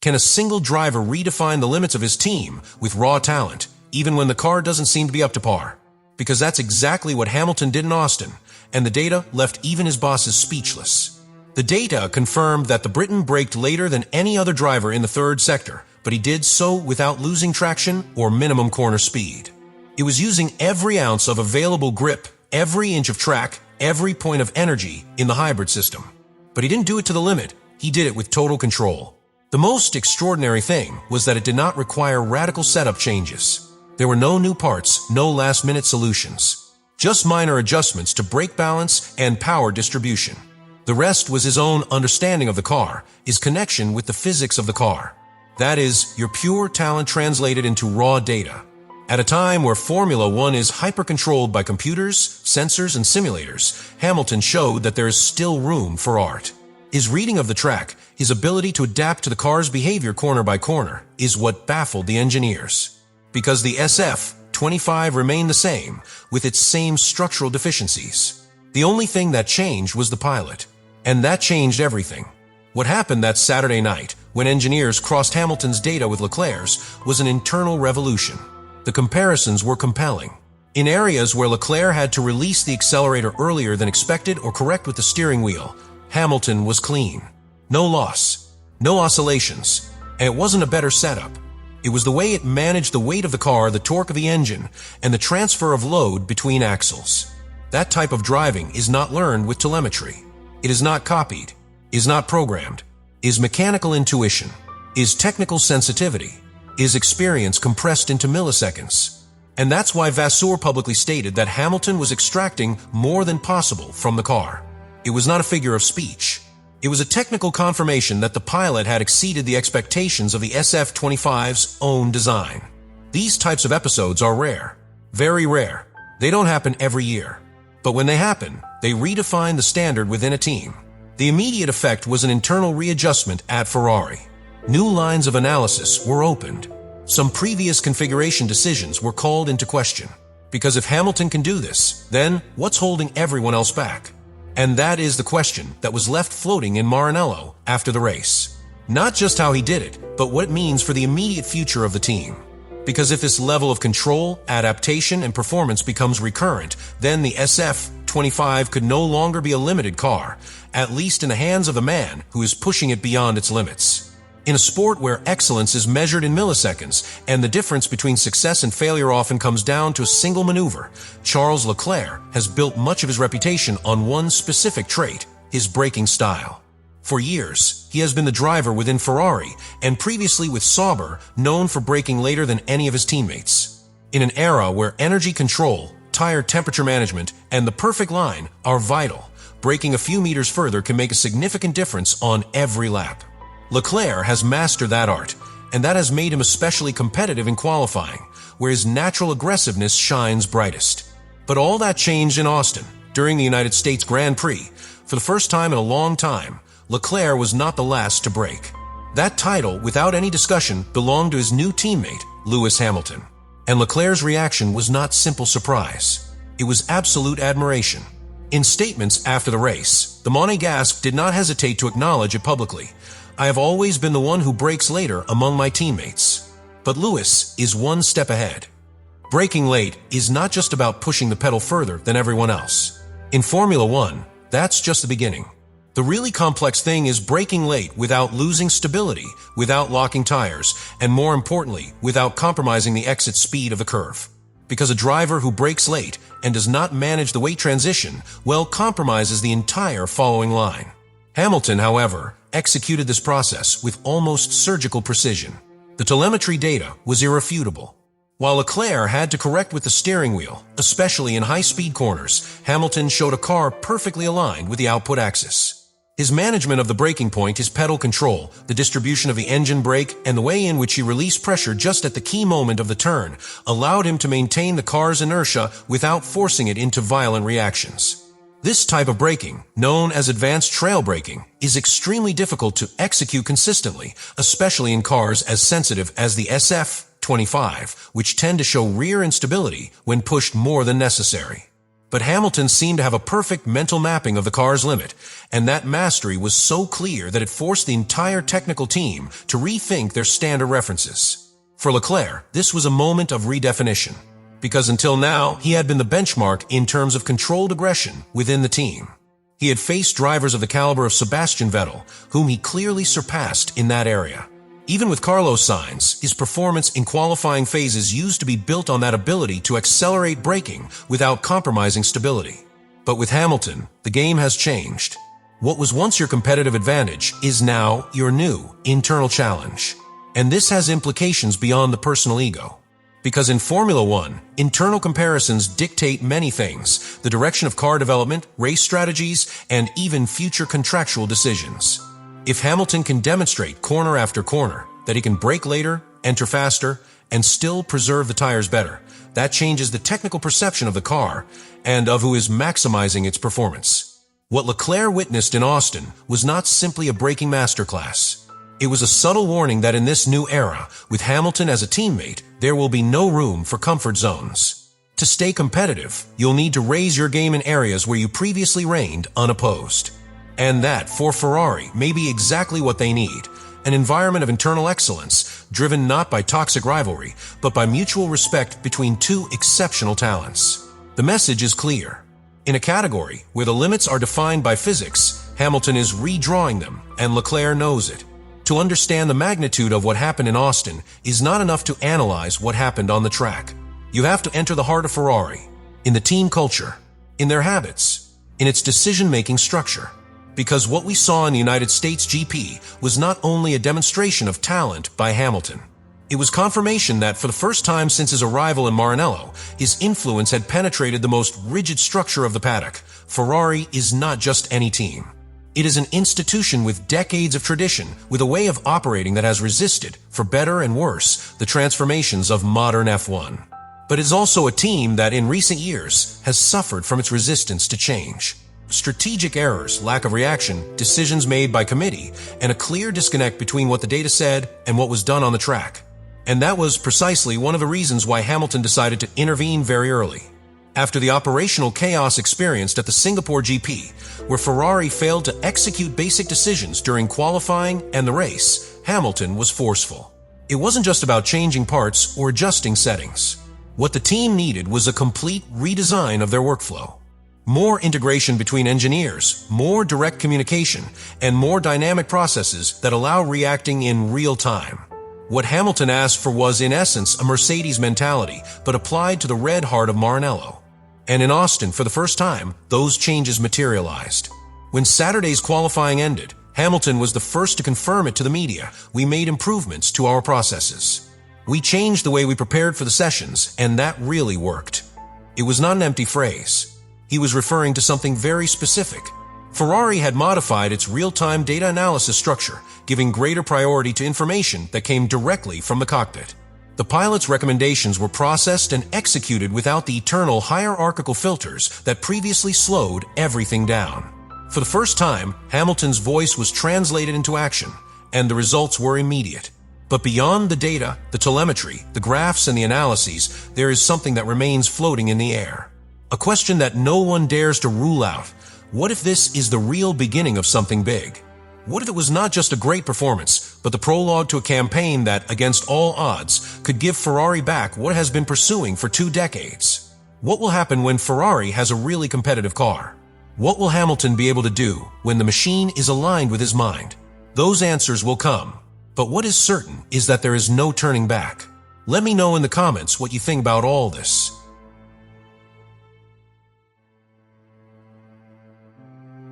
Can a single driver redefine the limits of his team with raw talent, even when the car doesn't seem to be up to par? Because that's exactly what Hamilton did in Austin, and the data left even his bosses speechless. The data confirmed that the Briton braked later than any other driver in the third sector, but he did so without losing traction or minimum corner speed. It was using every ounce of available grip, every inch of track, every point of energy in the hybrid system. But he didn't do it to the limit, he did it with total control. The most extraordinary thing was that it did not require radical setup changes. There were no new parts, no last-minute solutions. Just minor adjustments to brake balance and power distribution. The rest was his own understanding of the car, his connection with the physics of the car. That is, your pure talent translated into raw data. At a time where Formula One is hyper-controlled by computers, sensors, and simulators, Hamilton showed that there is still room for art. His reading of the track, his ability to adapt to the car's behavior corner by corner, is what baffled the engineers. Because the SF-25 remained the same, with its same structural deficiencies. The only thing that changed was the pilot. And that changed everything. What happened that Saturday night, when engineers crossed Hamilton's data with Leclerc's, was an internal revolution. The comparisons were compelling. In areas where Leclerc had to release the accelerator earlier than expected or correct with the steering wheel, Hamilton was clean. No loss, no oscillations, and it wasn't a better setup. It was the way it managed the weight of the car, the torque of the engine, and the transfer of load between axles. That type of driving is not learned with telemetry. It is not copied, is not programmed, is mechanical intuition, is technical sensitivity, is experience compressed into milliseconds. And that's why Vasseur publicly stated that Hamilton was extracting more than possible from the car. It was not a figure of speech. It was a technical confirmation that the pilot had exceeded the expectations of the SF-25's own design. These types of episodes are rare, very rare. They don't happen every year. But when they happen, they redefine the standard within a team. The immediate effect was an internal readjustment at Ferrari. New lines of analysis were opened. Some previous configuration decisions were called into question. Because if Hamilton can do this, then what's holding everyone else back? And that is the question that was left floating in Maranello after the race. Not just how he did it, but what it means for the immediate future of the team. Because if this level of control, adaptation, and performance becomes recurrent, then the SF-25 could no longer be a limited car, at least in the hands of a man who is pushing it beyond its limits. In a sport where excellence is measured in milliseconds, and the difference between success and failure often comes down to a single maneuver, Charles Leclerc has built much of his reputation on one specific trait, his braking style. For years, he has been the driver within Ferrari, and previously with Sauber, known for braking later than any of his teammates. In an era where energy control, tire temperature management, and the perfect line are vital, braking a few meters further can make a significant difference on every lap. Leclerc has mastered that art, and that has made him especially competitive in qualifying, where his natural aggressiveness shines brightest. But all that changed in Austin, during the United States Grand Prix. For the first time in a long time, Leclerc was not the last to brake. That title, without any discussion, belonged to his new teammate, Lewis Hamilton. And Leclerc's reaction was not simple surprise. It was absolute admiration. In statements after the race, the Monegasque did not hesitate to acknowledge it publicly. I have always been the one who brakes later among my teammates. But Lewis is one step ahead. Braking late is not just about pushing the pedal further than everyone else. In Formula One, that's just the beginning. The really complex thing is braking late without losing stability, without locking tires, and more importantly, without compromising the exit speed of the curve. Because a driver who brakes late and does not manage the weight transition, well, compromises the entire following line. Hamilton, however, executed this process with almost surgical precision. The telemetry data was irrefutable. While Leclerc had to correct with the steering wheel, especially in high-speed corners, Hamilton showed a car perfectly aligned with the output axis. His management of the braking point, his pedal control, the distribution of the engine brake, and the way in which he released pressure just at the key moment of the turn allowed him to maintain the car's inertia without forcing it into violent reactions. This type of braking, known as advanced trail braking, is extremely difficult to execute consistently, especially in cars as sensitive as the SF-25, which tend to show rear instability when pushed more than necessary. But Hamilton seemed to have a perfect mental mapping of the car's limit, and that mastery was so clear that it forced the entire technical team to rethink their standard references. For Leclerc, this was a moment of redefinition, because until now, he had been the benchmark in terms of controlled aggression within the team. He had faced drivers of the caliber of Sebastian Vettel, whom he clearly surpassed in that area. Even with Carlos Sainz, his performance in qualifying phases used to be built on that ability to accelerate braking without compromising stability. But with Hamilton, the game has changed. What was once your competitive advantage is now your new internal challenge. And this has implications beyond the personal ego. Because in Formula One, internal comparisons dictate many things: the direction of car development, race strategies, and even future contractual decisions. If Hamilton can demonstrate corner after corner that he can brake later, enter faster, and still preserve the tires better, that changes the technical perception of the car and of who is maximizing its performance. What Leclerc witnessed in Austin was not simply a braking masterclass. It was a subtle warning that in this new era, with Hamilton as a teammate, there will be no room for comfort zones. To stay competitive, you'll need to raise your game in areas where you previously reigned unopposed. And that, for Ferrari, may be exactly what they need: an environment of internal excellence, driven not by toxic rivalry, but by mutual respect between two exceptional talents. The message is clear. In a category where the limits are defined by physics, Hamilton is redrawing them, and Leclerc knows it. To understand the magnitude of what happened in Austin is not enough to analyze what happened on the track. You have to enter the heart of Ferrari, in the team culture, in their habits, in its decision-making structure. Because what we saw in the United States GP was not only a demonstration of talent by Hamilton. It was confirmation that for the first time since his arrival in Maranello, his influence had penetrated the most rigid structure of the paddock. Ferrari is not just any team. It is an institution with decades of tradition, with a way of operating that has resisted, for better and worse, the transformations of modern F1. But it is also a team that in recent years has suffered from its resistance to change. Strategic errors, lack of reaction, decisions made by committee, and a clear disconnect between what the data said and what was done on the track. And that was precisely one of the reasons why Hamilton decided to intervene very early. After the operational chaos experienced at the Singapore GP, where Ferrari failed to execute basic decisions during qualifying and the race, Hamilton was forceful. It wasn't just about changing parts or adjusting settings. What the team needed was a complete redesign of their workflow. More integration between engineers, more direct communication, and more dynamic processes that allow reacting in real time. What Hamilton asked for was, in essence, a Mercedes mentality, but applied to the red heart of Maranello. And in Austin, for the first time, those changes materialized. When Saturday's qualifying ended, Hamilton was the first to confirm it to the media. We made improvements to our processes. We changed the way we prepared for the sessions, and that really worked. It was not an empty phrase. He was referring to something very specific. Ferrari had modified its real-time data analysis structure, giving greater priority to information that came directly from the cockpit. The pilot's recommendations were processed and executed without the eternal hierarchical filters that previously slowed everything down. For the first time, Hamilton's voice was translated into action, and the results were immediate. But beyond the data, the telemetry, the graphs, and the analyses, there is something that remains floating in the air. A question that no one dares to rule out. What if this is the real beginning of something big? What if it was not just a great performance, but the prologue to a campaign that, against all odds, could give Ferrari back what it has been pursuing for 2 decades? What will happen when Ferrari has a really competitive car? What will Hamilton be able to do when the machine is aligned with his mind? Those answers will come. But what is certain is that there is no turning back. Let me know in the comments what you think about all this.